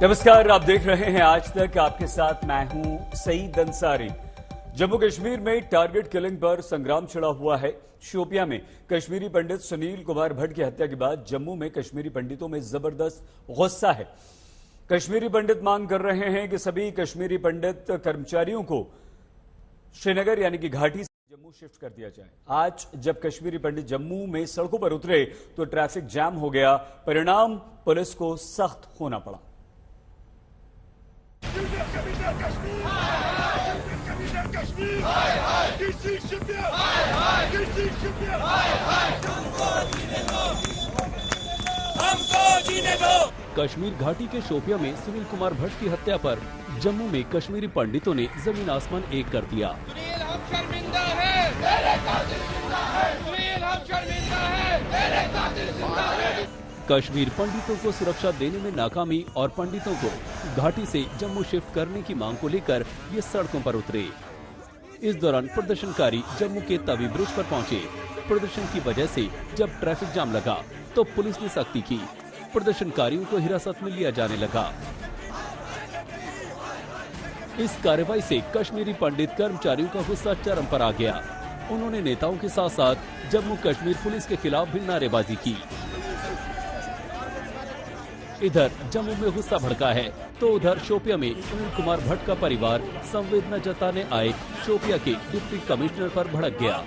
नमस्कार, आप देख रहे हैं आज तक। आपके साथ मैं हूं सईद अंसारी। जम्मू कश्मीर में टारगेट किलिंग पर संग्राम छिड़ा हुआ है। शोपियां में कश्मीरी पंडित सुनील कुमार भट्ट की हत्या के बाद जम्मू में कश्मीरी पंडितों में जबरदस्त गुस्सा है। कश्मीरी पंडित मांग कर रहे हैं कि सभी कश्मीरी पंडित कर्मचारियों को श्रीनगर यानी कि घाटी से जम्मू शिफ्ट कर दिया जाए। आज जब कश्मीरी पंडित जम्मू में सड़कों पर उतरे तो ट्रैफिक जैम हो गया। परिणाम पुलिस को सख्त होना पड़ा। कश्मीर घाटी के शोपियां में सुनील कुमार भट्ट की हत्या पर जम्मू में कश्मीरी पंडितों ने जमीन आसमान एक कर दिया। सुनील, हम शर्मिंदा हैं। तेरे कातिल जिंदा है। सुनील, हम शर्मिंदा हैं। तेरे कातिल जिंदा है। कश्मीर पंडितों को सुरक्षा देने में नाकामी और पंडितों को घाटी से जम्मू शिफ्ट करने की मांग को लेकर ये सड़कों पर उतरे। इस दौरान प्रदर्शनकारी जम्मू के तवी ब्रिज पर पहुंचे। प्रदर्शन की वजह से जब ट्रैफिक जाम लगा तो पुलिस ने सख्ती की। प्रदर्शनकारियों को हिरासत में लिया जाने लगा। इस कार्रवाई से कश्मीरी पंडित कर्मचारियों का गुस्सा चरम पर आ गया। उन्होंने नेताओं के साथ साथ जम्मू कश्मीर पुलिस के खिलाफ भी नारेबाजी की। इधर जम्मू में गुस्सा भड़का है तो उधर शोपिया में सुनील कुमार भट्ट का परिवार संवेदना जताने आए शोपिया के डिप्टी कमिश्नर पर भड़क गया।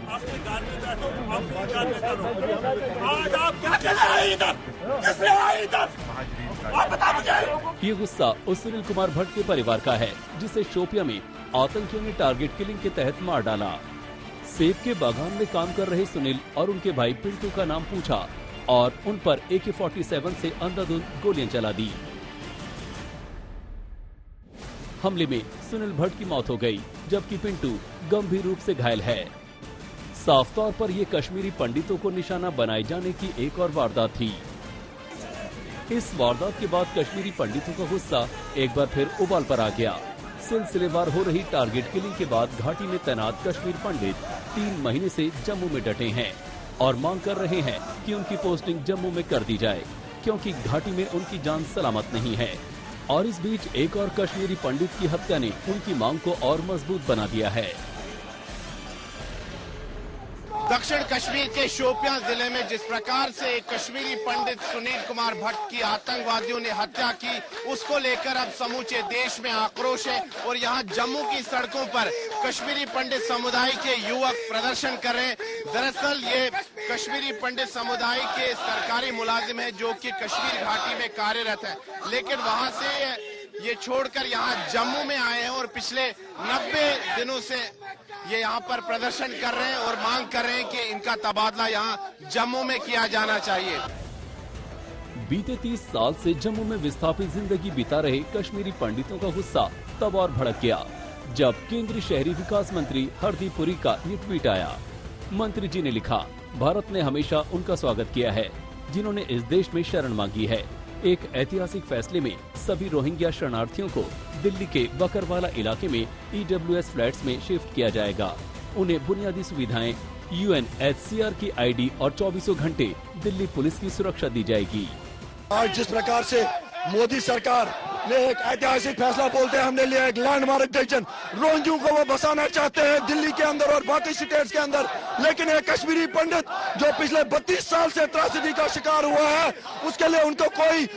ये गुस्सा उस सुनील कुमार भट्ट के परिवार का है जिसे शोपिया में आतंकियों ने टारगेट किलिंग के तहत मार डाला। सेब के बागान में काम कर रहे सुनील और उनके भाई पिंटू का नाम पूछा और उन पर AK-47 से अंधाधुंध गोलियां चला दी। हमले में सुनील भट्ट की मौत हो गई जबकि पिंटू गंभीर रूप से घायल है। साफ तौर पर यह कश्मीरी पंडितों को निशाना बनाए जाने की एक और वारदात थी। इस वारदात के बाद कश्मीरी पंडितों का गुस्सा एक बार फिर उबाल पर आ गया। सिलसिलेवार हो रही टारगेट किलिंग के बाद घाटी में तैनात कश्मीर पंडित 3 महीने से जम्मू में डटे हैं और मांग कर रहे हैं कि उनकी पोस्टिंग जम्मू में कर दी जाए क्योंकि घाटी में उनकी जान सलामत नहीं है। और इस बीच एक और कश्मीरी पंडित की हत्या ने उनकी मांग को और मजबूत बना दिया है। दक्षिण कश्मीर के शोपियां जिले में जिस प्रकार से एक कश्मीरी पंडित सुनील कुमार भट्ट की आतंकवादियों ने हत्या की, उसको लेकर अब समूचे देश में आक्रोश है और यहां जम्मू की सड़कों पर कश्मीरी पंडित समुदाय के युवक प्रदर्शन कर रहे हैं। दरअसल ये कश्मीरी पंडित समुदाय के सरकारी मुलाजिम है जो कि कश्मीर घाटी में कार्यरत है, लेकिन वहां से ये छोड़कर यहाँ जम्मू में आए हैं और पिछले 90 दिनों से ये यहाँ पर प्रदर्शन कर रहे हैं और मांग कर रहे हैं कि इनका तबादला यहाँ जम्मू में किया जाना चाहिए। बीते 30 साल से जम्मू में विस्थापित जिंदगी बिता रहे कश्मीरी पंडितों का गुस्सा तब और भड़क गया जब केंद्रीय शहरी विकास मंत्री हरदीप पुरी का ये ट्वीट आया। मंत्री जी ने लिखा, भारत ने हमेशा उनका स्वागत किया है जिन्होंने इस देश में शरण मांगी है। एक ऐतिहासिक फैसले में सभी रोहिंग्या शरणार्थियों को दिल्ली के बकरवाला इलाके में EWS फ्लैट्स में शिफ्ट किया जाएगा। उन्हें बुनियादी सुविधाएं, UNHCR की ID और 24 घंटे दिल्ली पुलिस की सुरक्षा दी जाएगी। आज जिस प्रकार से मोदी सरकार ने एक ऐतिहासिक फैसला बोलते हैं, हमने लिया एक लैंडमार्क डिसीजन, रोहिंग्यों को वो बसाना चाहते हैं दिल्ली के अंदर और बाकी स्टेट्स के अंदर, लेकिन एक कश्मीरी पंडित जो पिछले 32 साल से त्रासदी का शिकार हुआ है, उसके लिए उनको कोई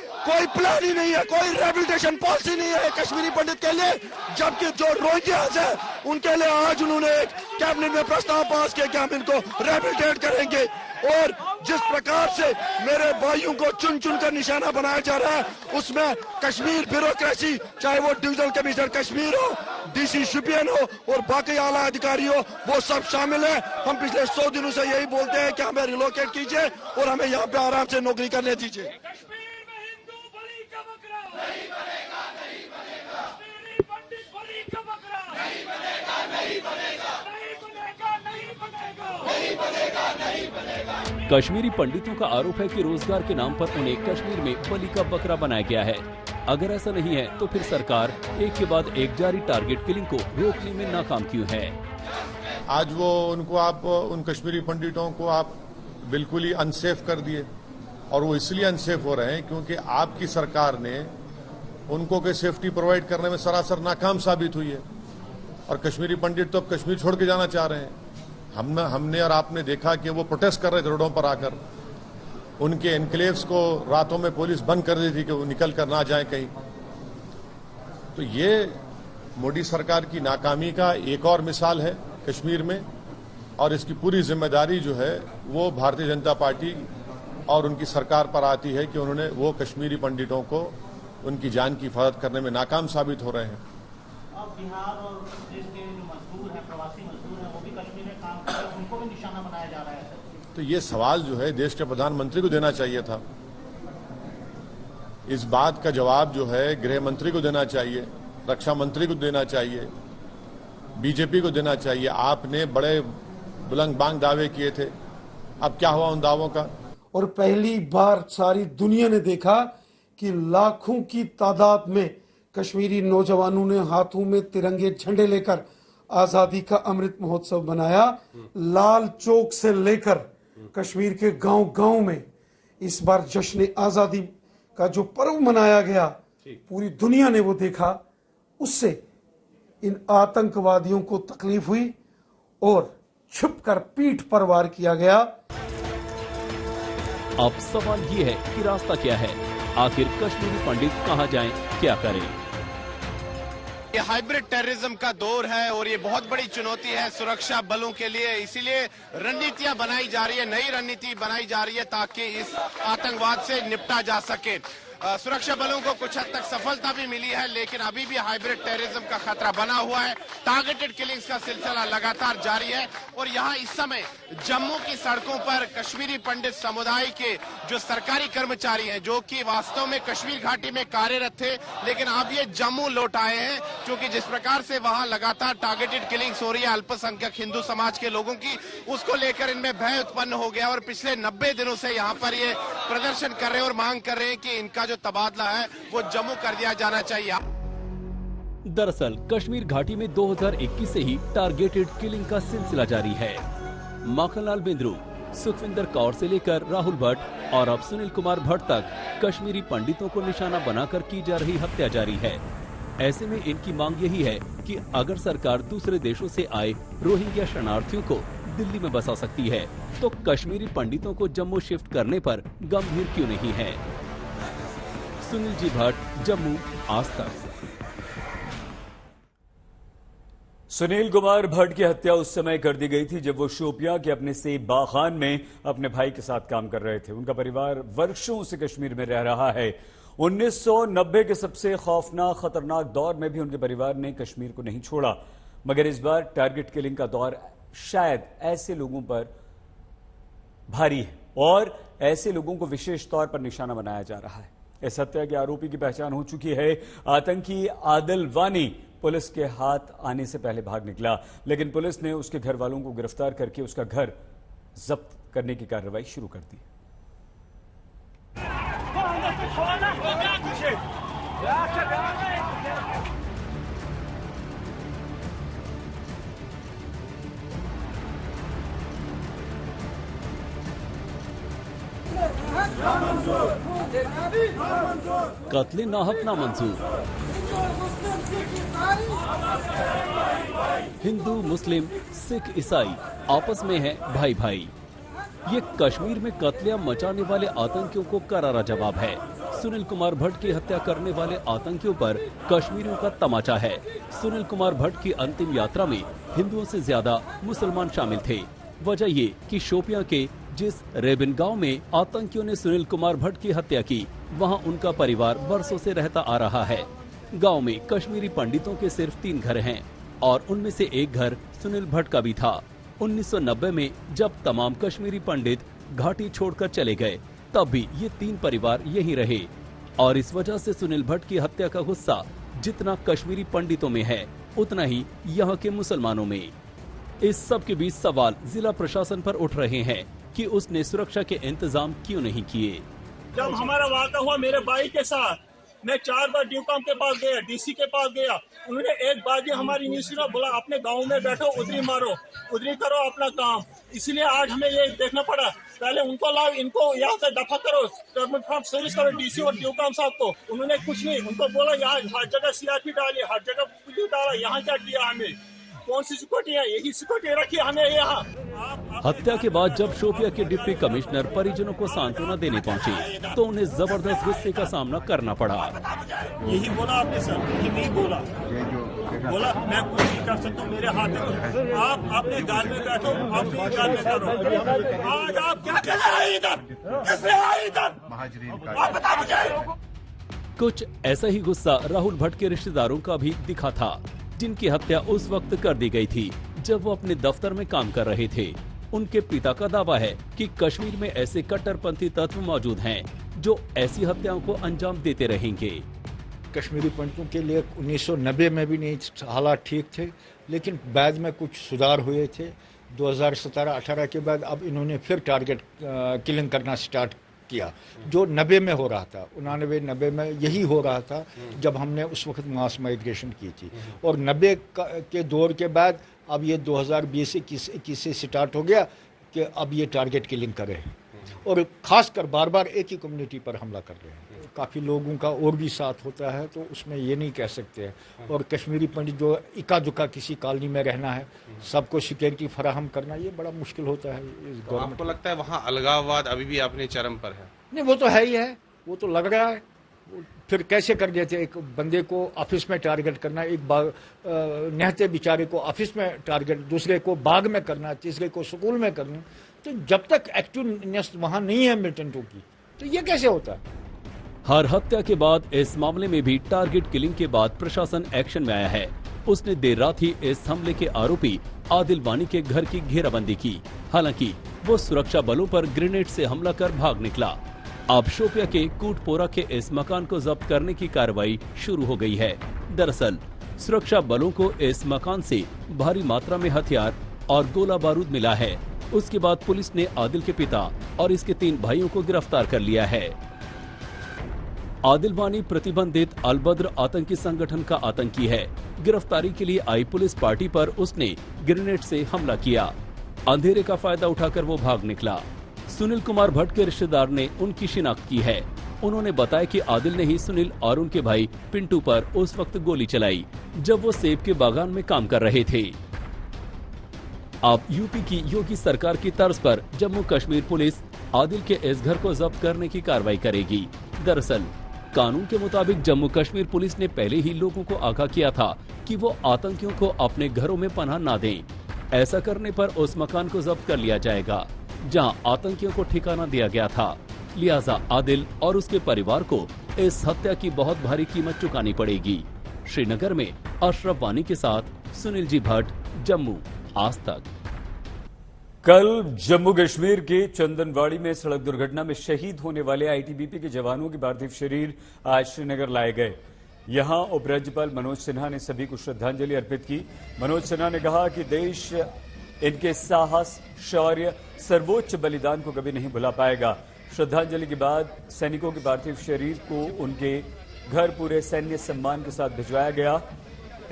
प्लान ही नहीं है, कोई रिहेबिलिटेशन पॉलिसी नहीं है कश्मीरी पंडित के लिए। जबकि जो रोहिंग्यास है उनके लिए आज उन्होंने एक कैबिनेट में प्रस्ताव पास किया कि हम इनको रिहेबिलिटेट करेंगे। और जिस प्रकार से मेरे भाइयों को चुन चुन कर निशाना बनाया जा रहा है, उसमें कश्मीर ब्यूरोक्रेसी, चाहे वो डिविजनल कमिश्नर कश्मीर हो, DC शोपियां हो और बाकी आला अधिकारी हो, वो सब शामिल है। हम पिछले 100 दिनों से यही बोलते हैं कि हमें रिलोकेट कीजिए और हमें यहाँ पे आराम से नौकरी करने दीजिए। कश्मीरी पंडितों का आरोप है कि रोजगार के नाम पर उन्हें कश्मीर में बलि का बकरा बनाया गया है। अगर ऐसा नहीं है तो फिर सरकार एक के बाद एक जारी टारगेट किलिंग को रोकने में नाकाम क्यों है? आज वो उन कश्मीरी पंडितों को आप बिल्कुल ही अनसेफ कर दिए और वो इसलिए अनसेफ हो रहे हैं क्योंकि आपकी सरकार ने उनको के सेफ्टी प्रोवाइड करने में सरासर नाकाम साबित हुई है और कश्मीरी पंडित तो अब कश्मीर छोड़ के जाना चाह रहे हैं। हमने और आपने देखा कि वो प्रोटेस्ट कर रहे थे रोडों पर आकर, उनके एनक्लेव्स को रातों में पुलिस बंद कर दी थी कि वो निकल कर ना जाए कहीं। तो ये मोदी सरकार की नाकामी का एक और मिसाल है कश्मीर में, और इसकी पूरी जिम्मेदारी जो है वो भारतीय जनता पार्टी और उनकी सरकार पर आती है कि उन्होंने वो कश्मीरी पंडितों को उनकी जान की हिफाजत करने में नाकाम साबित हो रहे हैं। अब बिहार और देश के जो मजदूर हैं, प्रवासी मजदूर हैं, वो भी कश्मीर में काम कर रहे हैं, उनको भी निशाना बनाया जा रहा है। तो ये सवाल जो है देश के प्रधानमंत्री को देना चाहिए था। इस बात का जवाब जो है गृह मंत्री को देना चाहिए, रक्षा मंत्री को देना चाहिए, बीजेपी को देना चाहिए। आपने बड़े बुलंद बांग दावे किए थे, अब क्या हुआ उन दावों का? और पहली बार सारी दुनिया ने देखा कि लाखों की तादाद में कश्मीरी नौजवानों ने हाथों में तिरंगे झंडे लेकर आजादी का अमृत महोत्सव बनाया। लाल चौक से लेकर कश्मीर के गांव-गांव में इस बार जश्न आजादी का जो पर्व मनाया गया, पूरी दुनिया ने वो देखा। उससे इन आतंकवादियों को तकलीफ हुई और छुपकर पीठ पर वार किया गया। अब सवाल ये है कि रास्ता क्या है, आखिर कश्मीरी पंडित कहां जाएं, क्या करें? ये हाइब्रिड टेररिज्म का दौर है और ये बहुत बड़ी चुनौती है सुरक्षा बलों के लिए। इसीलिए रणनीतियां बनाई जा रही है, नई रणनीति बनाई जा रही है ताकि इस आतंकवाद से निपटा जा सके। सुरक्षा बलों को कुछ हद तक सफलता भी मिली है, लेकिन अभी भी हाइब्रिड टेररिज्म का खतरा बना हुआ है। टारगेटेड किलिंग्स का सिलसिला लगातार जारी है और यहाँ इस समय जम्मू की सड़कों पर कश्मीरी पंडित समुदाय के जो सरकारी कर्मचारी हैं, जो कि वास्तव में कश्मीर घाटी में कार्यरत थे, लेकिन अब ये जम्मू लौट आए हैं, क्योंकि जिस प्रकार से वहां लगातार टारगेटेड किलिंग्स हो रही है अल्पसंख्यक हिंदू समाज के लोगों की, उसको लेकर इनमें भय उत्पन्न हो गया और पिछले 90 दिनों से यहाँ पर ये प्रदर्शन कर रहे हैं और मांग कर रहे हैं कि इनका जो तबादला है वो जम्मू कर दिया जाना चाहिए। दरअसल कश्मीर घाटी में 2021 से ही टारगेटेड किलिंग का सिलसिला जारी है। माखनलाल बिंद्रू, सुखविंदर कौर से लेकर राहुल भट्ट और अब सुनील कुमार भट्ट तक कश्मीरी पंडितों को निशाना बनाकर की जा रही हत्या जारी है। ऐसे में इनकी मांग यही है कि अगर सरकार दूसरे देशों से आए रोहिंग्या शरणार्थियों को दिल्ली में बसा सकती है, तो कश्मीरी पंडितों को जम्मू शिफ्ट करने पर गंभीर क्यों नहीं है? सुनील जी भट्ट, जम्मू, आज तक। सुनील कुमार भट्ट की हत्या उस समय कर दी गई थी जब वो शोपियां के अपने सेब बागान में अपने भाई के साथ काम कर रहे थे। उनका परिवार वर्षों से कश्मीर में रह रहा है। 1990 के सबसे खौफनाक खतरनाक दौर में भी उनके परिवार ने कश्मीर को नहीं छोड़ा, मगर इस बार टारगेट किलिंग का दौर शायद ऐसे लोगों पर भारी है और ऐसे लोगों को विशेष तौर पर निशाना बनाया जा रहा है। इस हत्या के आरोपी की पहचान हो चुकी है। आतंकी आदिल वानी पुलिस के हाथ आने से पहले भाग निकला, लेकिन पुलिस ने उसके घर वालों को गिरफ्तार करके उसका घर जब्त करने की कार्रवाई शुरू कर दी। कत्ले नाहक ना मंजूर। हिंदू, मुस्लिम, सिख, ईसाई आपस में है भाई भाई। ये कश्मीर में कत्लेआम मचाने वाले आतंकियों को करारा जवाब है। सुनील कुमार भट्ट की हत्या करने वाले आतंकियों पर कश्मीरियों का तमाचा है। सुनील कुमार भट्ट की अंतिम यात्रा में हिंदुओं से ज्यादा मुसलमान शामिल थे। वजह ये कि शोपियां के जिस रेबिन गांव में आतंकियों ने सुनील कुमार भट्ट की हत्या की, वहां उनका परिवार बरसों से रहता आ रहा है। गांव में कश्मीरी पंडितों के सिर्फ 3 घर हैं और उनमें से एक घर सुनील भट्ट का भी था। 1990 में जब तमाम कश्मीरी पंडित घाटी छोड़कर चले गए, तब भी ये 3 परिवार यहीं रहे और इस वजह से सुनील भट्ट की हत्या का गुस्सा जितना कश्मीरी पंडितों में है, उतना ही यहाँ के मुसलमानों में। इस सब के बीच सवाल जिला प्रशासन पर उठ रहे हैं कि उसने सुरक्षा के इंतजाम क्यों नहीं किए। जब हमारा वाक़ा हुआ मेरे भाई के साथ, मैं 4 बार ड्यूकॉम के पास गया, डीसी के पास गया, उन्होंने एक बार भी हमारी नहीं सुना। बोला अपने गांव में बैठो, उधरी मारो, उधरी करो अपना काम। इसलिए आज हमें ये देखना पड़ा। पहले उनको लाओ, इनको यहाँ से दफा करो, टर्मिनेट फ्रॉम सर्विस करो डीसी और ड्यूकॉम साहब को। उन्होंने कुछ नहीं, उनको बोला यहाँ हर जगह सीआरपी डाली, हर जगह पुलिस डाला। यहाँ क्या किया हमें? कौन सी सिक्योरिटी है? यही सिक्योरिटी रखी हमें यहाँ। हत्या के बाद जब शोपिया के डिप्टी कमिश्नर परिजनों को सांत्वना देने पहुंचे तो उन्हें जबरदस्त गुस्से का सामना करना पड़ा। यही बोला आपने सर, ये नहीं बोला मैं कुछ नहीं कर सकता, मेरे हाथ में। आप अपने घर में बैठो, अपने घर में करो। आज आप क्या कर रहे हैं इधर? कैसे आए इधर? आप बता मुझे। कुछ ऐसा ही गुस्सा राहुल भट्ट के रिश्तेदारों का भी दिखा था, जिनकी हत्या उस वक्त कर दी गई थी जब वो अपने दफ्तर में काम कर रहे थे। उनके पिता का दावा है कि कश्मीर में ऐसे कट्टरपंथी तत्व मौजूद हैं जो ऐसी हत्याओं को अंजाम देते रहेंगे। कश्मीरी पंडितों के लिए 1990 में भी नहीं हालात ठीक थे, लेकिन बाद में कुछ सुधार हुए थे। 2017-18 के बाद अब इन्होंने फिर टारगेट किलिंग करना स्टार्ट किया, जो 90 में हो रहा था। 89-90 में यही हो रहा था जब हमने उस वक्त मास माइग्रेशन की थी। और 90 के दौर के बाद अब ये 2020-21 से स्टार्ट हो गया कि अब ये टारगेट किलिंग कर रहे हैं और खासकर बार बार एक ही कम्युनिटी पर हमला कर रहे हैं। काफ़ी लोगों का और भी साथ होता है, तो उसमें ये नहीं कह सकते हैं। और कश्मीरी पंडित जो इक्का दुक्का किसी कॉलोनी में रहना है, सबको सिक्योरिटी फराहम करना, ये बड़ा मुश्किल होता है इस तो आपको लगता है वहाँ अलगाववाद अभी भी अपने चरम पर है? नहीं, वो तो है ही है, वो तो लग रहा है। फिर कैसे कर देते? एक बंदे को ऑफिस में टारगेट करना, एक नहते बेचारे को ऑफिस में टारगेट, दूसरे को बाग में करना, तीसरे को स्कूल में करना। तो जब तक एक्टिवनेस वहां नहीं है मिलिटेंटों की, तो ये कैसे होता है? हर हत्या के बाद इस मामले में भी टारगेट किलिंग के बाद प्रशासन एक्शन में आया है। उसने देर रात ही इस हमले के आरोपी आदिल वानी के घर की घेराबंदी की। हालांकि वो सुरक्षा बलों पर ग्रेनेड से हमला कर भाग निकला। अब शोपिया के कूटपोरा के इस मकान को जब्त करने की कार्रवाई शुरू हो गई है। दरअसल सुरक्षा बलों को इस मकान से भारी मात्रा में हथियार और गोला बारूद मिला है। उसके बाद पुलिस ने आदिल के पिता और इसके 3 भाइयों को गिरफ्तार कर लिया है। आदिल वानी प्रतिबंधित अलबद्र आतंकी संगठन का आतंकी है। गिरफ्तारी के लिए आई पुलिस पार्टी पर उसने ग्रेनेड से हमला किया। अंधेरे का फायदा उठाकर वो भाग निकला। सुनील कुमार भट्ट के रिश्तेदार ने उनकी शिनाख्त की है। उन्होंने बताया कि आदिल ने ही सुनील और उनके भाई पिंटू पर उस वक्त गोली चलाई जब वो सेब के बागान में काम कर रहे थे। अब यूपी की योगी सरकार की तर्ज पर जम्मू कश्मीर पुलिस आदिल के इस घर को जब्त करने की कार्रवाई करेगी। दरअसल कानून के मुताबिक जम्मू कश्मीर पुलिस ने पहले ही लोगों को आगाह किया था कि वो आतंकियों को अपने घरों में पनाह न दें। ऐसा करने पर उस मकान को जब्त कर लिया जाएगा जहां आतंकियों को ठिकाना दिया गया था। लिहाजा आदिल और उसके परिवार को इस हत्या की बहुत भारी कीमत चुकानी पड़ेगी। श्रीनगर में अशरफ वानी के साथ सुनील जी भट्ट, जम्मू, आज तक। कल जम्मू कश्मीर के चंदनवाड़ी में सड़क दुर्घटना में शहीद होने वाले आईटीबीपी के जवानों के पार्थिव शरीर आज श्रीनगर लाए गए। यहां उपराज्यपाल मनोज सिन्हा ने सभी को श्रद्धांजलि अर्पित की। मनोज सिन्हा ने कहा कि देश इनके साहस, शौर्य, सर्वोच्च बलिदान को कभी नहीं भुला पाएगा। श्रद्धांजलि के बाद सैनिकों के पार्थिव शरीर को उनके घर पूरे सैन्य सम्मान के साथ भिजवाया गया।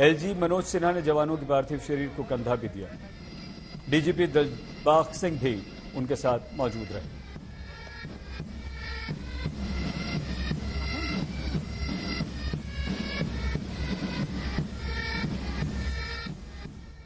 एलजी मनोज सिन्हा ने जवानों के पार्थिव शरीर को कंधा भी दिया। डीजीपी दिलबाग सिंह भी उनके साथ मौजूद रहे।